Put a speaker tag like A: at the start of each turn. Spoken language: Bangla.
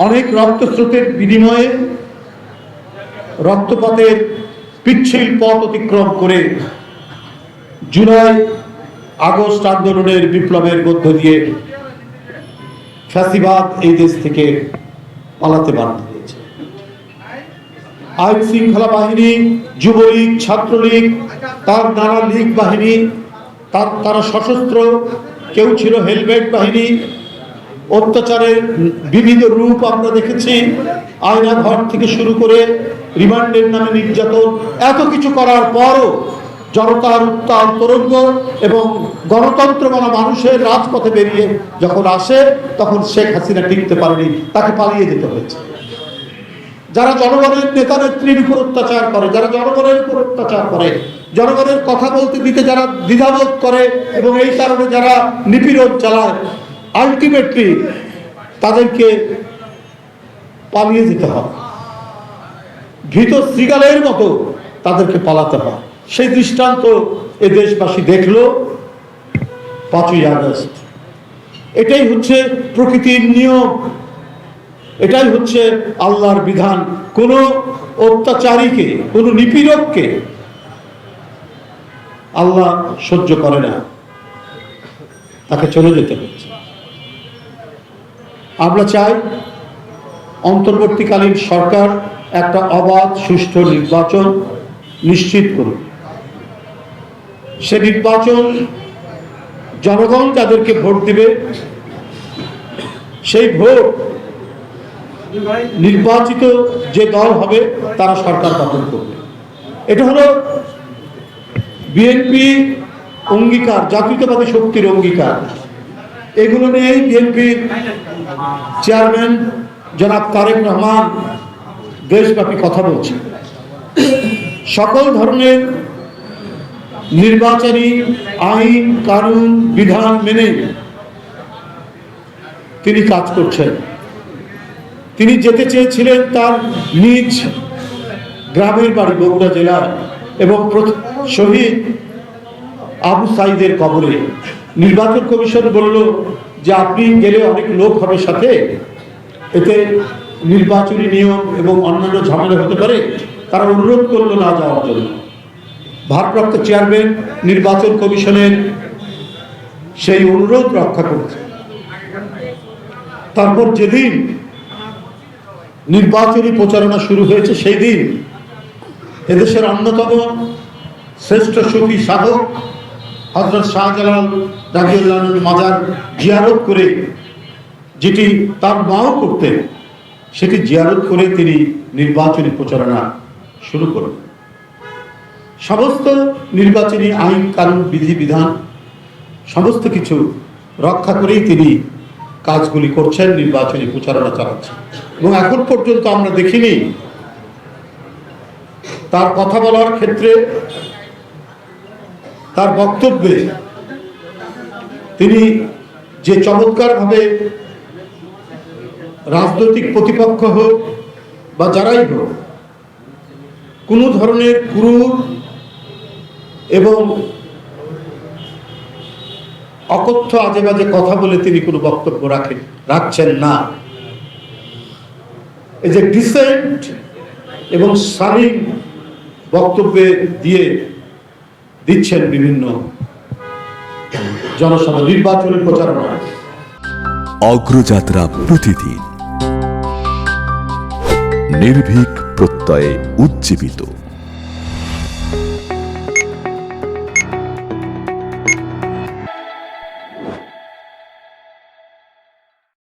A: অনেক রক্তস্রোতের বিনিময়ে রক্তপাতের পিচ্ছিল পথ অতিক্রম করে জুলাই আগস্ট আন্দোলনের বিপ্লবের মধ্য দিয়ে ফ্যাসিবাদ এই দেশ থেকে পালাতে বাধ্য হয়েছে। আইন শৃঙ্খলা বাহিনী, যুবলীগ, ছাত্রলীগ, তার নানা লীগ বাহিনী, তারা সশস্ত্র, কেউ ছিল হেলমেট বাহিনী, অত্যাচারের বিবিধ রূপ আমরা দেখেছি। আয়নাঘর থেকে শুরু করে রিমান্ডের নামে নির্যাতন, এত কিছু করার পরও জনতার উত্তাল তরঙ্গ এবং গণতন্ত্র মানা মানুষের রাজপথে বেরিয়ে যখন আসে, তখন শেখ হাসিনা টিকতে পারেনি, তাকে পালিয়ে যেতে হয়েছে। যারা জনগণের নেতা নেত্রীর উপর অত্যাচার করে, যারা জনগণের উপর অত্যাচার করে, জনগণের কথা বলতে দিতে যারা দ্বিধাবোধ করে এবং এই কারণে যারা নিপীড়ন চালায়, আলটিমেটলি তাদেরকে পালিয়ে যেতে হয়, ভীত শৃগালের মতো তাদেরকে পালাতে হয়। সেই দৃষ্টান্ত এ দেশবাসী দেখলো 5ই আগস্ট। এটাই হচ্ছে প্রকৃতির নিয়ম, এটাই হচ্ছে আল্লাহর বিধান। কোন অত্যাচারীকে, কোন নিপীড়ককে আল্লাহ সহ্য করে না, তাকে চলে যেতে হচ্ছে। আমরা চাই অন্তর্বর্তীকালীন সরকার একটা অবাধ সুষ্ঠু নির্বাচন নিশ্চিত করুন। সে নির্বাচন জনগণ যাদেরকে ভোট দিবে, সেই ভোট নির্বাচিত যে দল হবে তারা সরকার গঠন করবে। এটা হলো বিএনপি অঙ্গীকার, জাতীয়তাবাদী শক্তির অঙ্গীকার। এগুলো নিয়েই বিএনপির চেয়ারম্যান জনাব তারেক রহমান দেশব্যাপী কথা বলছেন। সকল ধরনের নির্বাচনী আইন কানুন বিধান মেনে তিনি কাজ করছেন। তিনি যেতে চেয়েছিলেন তার নিজ গ্রামের বাড়ি বগুড়া জেলার এবং শহীদ আবু সাইদের কবরে। নির্বাচন কমিশন বলল যে আপনি গেলে অনেক লোক হবে সাথে, এতে নির্বাচনী নিয়ম এবং অন্যান্য ঝামেলা হতে পারে। তারা অনুরোধ করলো না যাওয়ার জন্য। ভারপ্রাপ্ত চেয়ারম্যান নির্বাচন কমিশনের সেই অনুরোধ রক্ষা করেছে। তারপর যেদিন নির্বাচনী প্রচারণা শুরু হয়েছে, সেই দিন এদেশের অন্যতম শ্রেষ্ঠ সুফি সাধক হযরত শাহজালাল রাদিয়াল্লাহু আনহুর মাজার জিয়ারত করে, যেটি তার মাও করতেন, সেটি জিয়ারত করে তিনি নির্বাচনী প্রচারণা শুরু করেন। সমস্ত নির্বাচনী আইন কানুন বিধিবিধান সমস্ত কিছু রক্ষা করেই তিনি কাজগুলি করছেন, নির্বাচনী প্রচারণা চালাচ্ছেন। এবং এখন পর্যন্ত আমরা দেখিনি তার কথা বলার ক্ষেত্রে, তার বক্তব্যে তিনি যে চমৎকারভাবে রাজনৈতিক প্রতিপক্ষ হোক বা যারাই হোক, কোনো ধরনের ক্রূর এবং অকথ্য আজে বাজে কথা বলে তিনি কোনো বক্তব্য রাখছেন না। এই যে ডিসেন্ট এবং শালীন বক্তব্যে দিচ্ছেন বিভিন্ন জনসভা, নির্বাচনী প্রচারণা।
B: অগ্রযাত্রা প্রতিদিন, নির্ভীক প্রত্যয়ে উজ্জীবিত।